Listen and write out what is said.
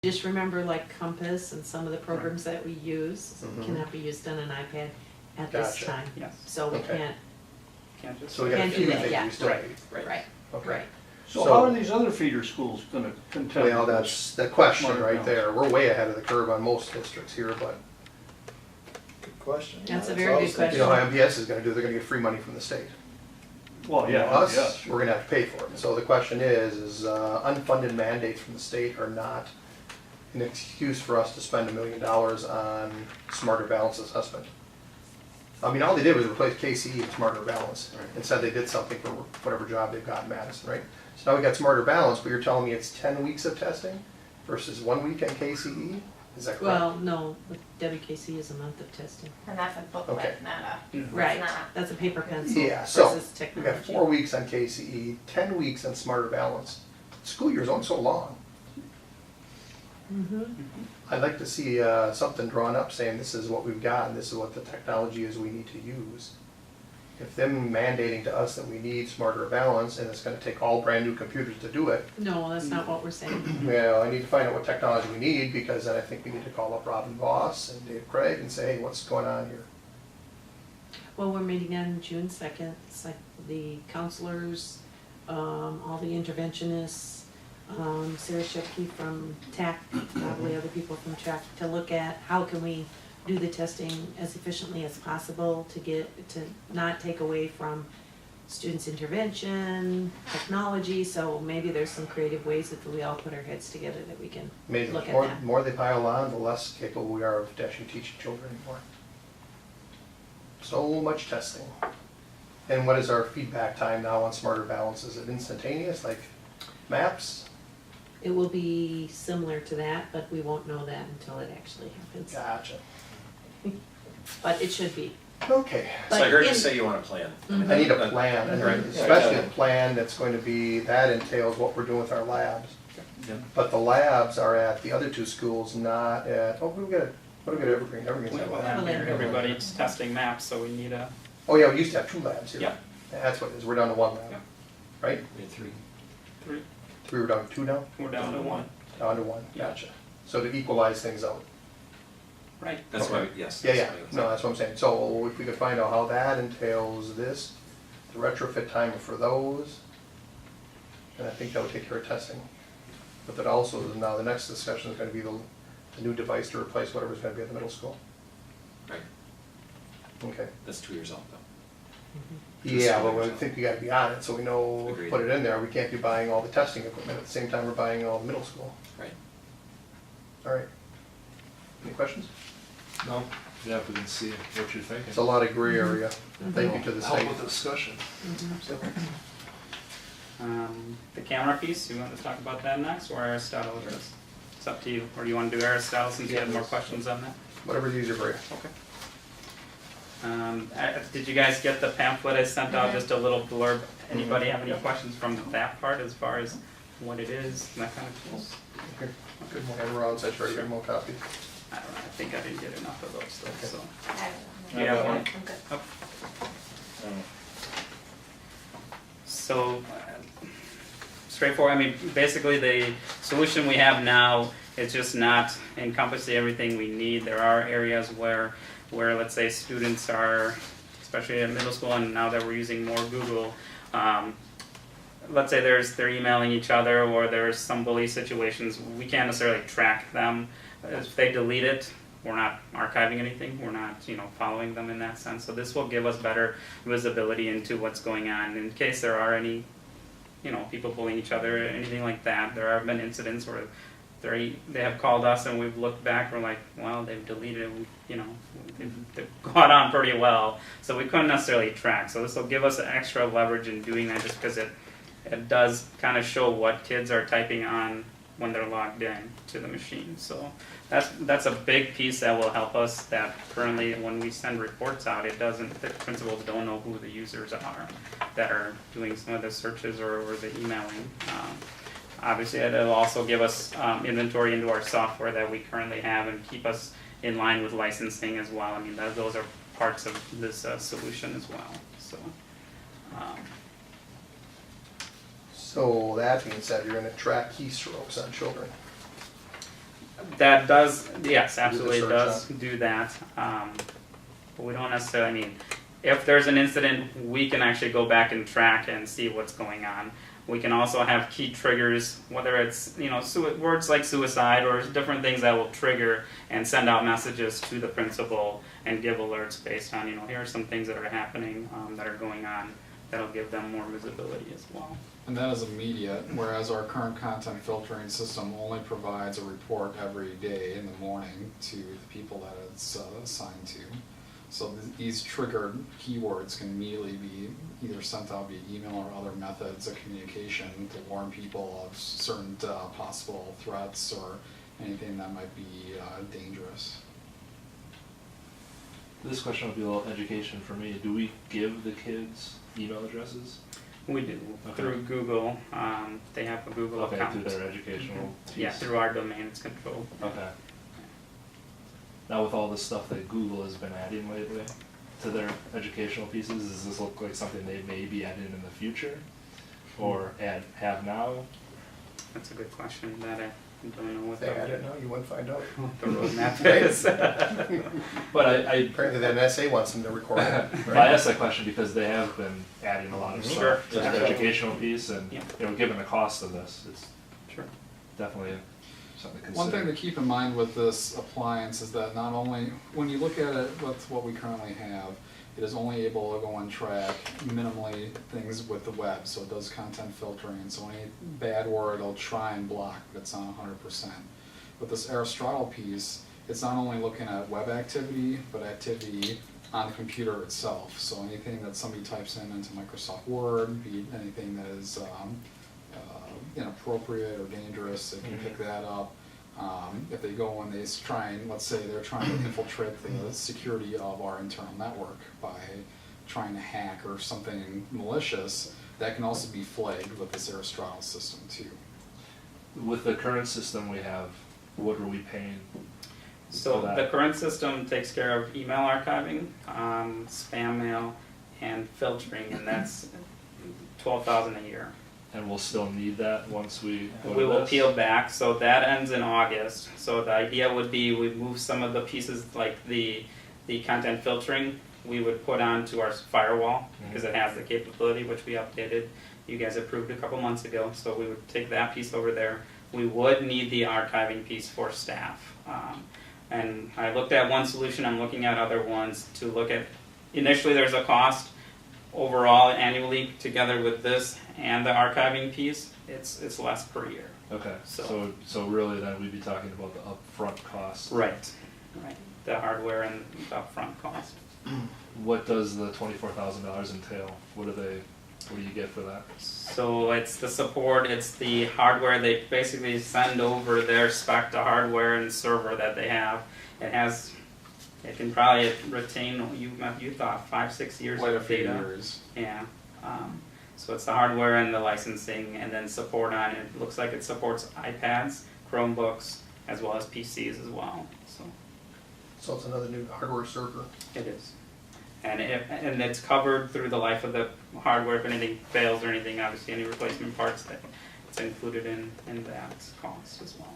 Just remember, like Compass and some of the programs that we use Mhm. cannot be used on an iPad at this Gotcha. time. Yes. So we Okay. Can't just. So we got a Can't do few that, things yeah. we still Right. need. Right, Okay. right. So how are these other feeder schools gonna contend? Well, with that's the question Smart right balance? there. We're way ahead of the curve on most districts here, but Good question. That's a what very I good was thinking. you know how MPS is gonna do, they're gonna get free money from the state. this? Well, yeah, Us, yes. we're gonna have to pay for it. So the question is unfunded mandates from the state are not an excuse for us to spend $1 million on Smarter Balance assessment. I mean, all they did was replace KCE with Smarter Balance and said they did something for whatever job they've got in Madison, right? So now we got Smarter Balance, but you're telling me it's 10 weeks of testing versus 1 week on KCE? Is that correct? Well, no, with WKC is a month of testing. And that's a booklet, Okay. not a. Right, not- that's a paper pencil Yeah, so versus we got technology. 4 weeks on KCE, 10 weeks on Smarter Balance. School year's only so long. Mhm. I'd like to see something drawn up saying this is what we've got and this is what the technology is we need to use. If them mandating to us that we need Smarter Balance and it's gonna take all brand new computers to do it, No, that's not what we're saying. well, I need to find out what technology we need because then I think we need to call up Robin Voss and Dave Craig and say, hey, what's going on here? Well, we're meeting on June 2nd. It's like the counselors, all the interventionists, Sarah Shepke from TAC, probably other people from TAC, to look at how can we do the testing as efficiently as possible to not take away from students' intervention, technology. So maybe there's some creative ways that we all put our heads together that we can Amazing. look at More, that. more they pile on, the less capable we are of actually teaching children anymore. So much testing. And what is our feedback time now on Smarter Balance? Is it instantaneous, like maps? It will be similar to that, but we won't know that until it actually happens. Gotcha. But it should be. Okay. So I But heard you in- say you want a plan. Mhm. I need a plan, and Right. especially a plan that's going to be, that entails what we're doing with our labs. Yep. But the labs are at the other two schools, not at, what do we got at Evergreen? Evergreen's got a lab. have a lab. Everybody's testing maps, so we need a, Oh yeah, we used to have 2 labs here. Yeah. That's what it is, we're down to 1 lab, Yeah. right? We had 3. 3, 3, we're down to 2 now? we're down to 1. Down to 1, Yeah. gotcha. So to equalize things out. Right. That's Okay. why, yes. Yeah, that's yeah, why it was- no, that's what I'm saying. So if we could find out how that entails this, the retrofit time for those, and I think that would take care of testing. But that also, now the next discussion is gonna be the new device to replace whatever's gonna be at the middle school. Right, Okay. that's 2 years old though. Yeah, well, I think we gotta be on it, so we know, Agreed. put it in there. We can't be buying all the testing equipment at the same time we're buying all the middle school. Right. All right. Any questions? No, yeah, if we can see what you're thinking. It's a lot of gray area. Thank you to the Help state. with the discussion. The camera piece, you want to talk about that next, or Aristotle? It's up to you. Or do you want to do Aristotle since you had more questions on that? Whatever's easier for you. Okay. Did you guys get the pamphlet I sent out, just a little blurb? Anybody have any questions from that part as far as what it is, that kind of thing? Okay. Good, we'll have around, so I try to get more copies. I don't know, I think I didn't get enough of those though, so. I- You have one? I'm good. Oh. So, straightforward, I mean, basically the solution we have now is just not encompassing everything we need. There are areas where let's say students are, especially in middle school and now that we're using more Google, let's say they're emailing each other or there's some bully situations, we can't necessarily track them. If they delete it, we're not archiving anything, we're not, following them in that sense. So this will give us better visibility into what's going on in case there are any, people bullying each other, anything like that. There have been incidents where they have called us and we've looked back, we're like, well, they've deleted it, they've gone on pretty well. So we couldn't necessarily track. So this will give us extra leverage in doing that just because it does kind of show what kids are typing on when they're logged in to the machine. So that's a big piece that will help us, that currently when we send reports out, the principals don't know who the users are that are doing some of the searches or the emailing. Obviously, it'll also give us inventory into our software that we currently have and keep us in line with licensing as well. I mean, those are parts of this solution as well. So So that being said, you're gonna track keystrokes on children. That does, yes, the absolutely, it search does do that. But we don't necessarily, I mean, if there's an incident, we can actually go back and track and see what's going on. We can also have key triggers, whether it's, you know, words like suicide or different things that will trigger and send out messages to the principal and give alerts based on, you know, here are some things that are happening, that are going on. That'll give them more visibility as well. And that is immediate, whereas our current content filtering system only provides a report every day in the morning to the people that it's assigned to. So these triggered keywords can immediately be either sent out via email or other methods of communication to warn people of certain possible threats or anything that might be dangerous. This question will be a little education for me. Do we give the kids email addresses? We do, Okay. through Google, they have a Google Okay, account. through their educational piece? Yeah, through our domain, it's controlled. Okay. Now with all the stuff that Google has been adding lately to their educational pieces, does this look like something they may be adding in the future? Or have now? That's a good question, that I don't know what If they had it now, you wouldn't find out. the roadmap is. But I Apparently the NSA wants them to record it. But I asked that question because they have been adding a lot of Sure. stuff to the educational piece, and Yeah. you know, given the cost of this, it's Sure. definitely something to One consider. thing to keep in mind with this appliance is that not only, when you look at it with what we currently have, it is only able to go and track minimally things with the web, so it does content filtering, so any bad word it'll try and block, but it's not 100%. With this Aristotle piece, it's not only looking at web activity, but activity on the computer itself. So anything that somebody types in into Microsoft Word, be it anything that is inappropriate or dangerous, they can pick that up. If they go and they try and, let's say they're trying to infiltrate the security of our internal network by trying to hack or something malicious, that can also be flagged with this Aristotle system too. With the current system we have, what are we paying? So for that? the current system takes care of email archiving, spam mail, and filtering, and that's 12,000 a year. And we'll still need that once we go to We will this? peel back, so that ends in August. So the idea would be we move some of the pieces like the content filtering, we would put onto our firewall because it has the capability, which we updated. You guys approved a couple months ago, so we would take that piece over there. We would need the archiving piece for staff. And I looked at one solution, I'm looking at other ones to look at. Initially, there's a cost. Overall, annually, together with this and the archiving piece, it's less per year. Okay, So- so really then we'd be talking about the upfront cost. Right. The hardware and the upfront cost. What does the $24,000 entail? What do you get for that? So it's the support, it's the hardware, they basically send over their spec to hardware and server that they have. It can probably retain, you thought, 5-6 years Quite a of few data. years. Yeah. So it's the hardware and the licensing and then support on it. It looks like it supports iPads, Chromebooks, as well as PCs as well, so. So it's another new hardware server. It is. And it's covered through the life of the hardware. If anything fails or anything, obviously any replacement parts, that it's included in that cost as well.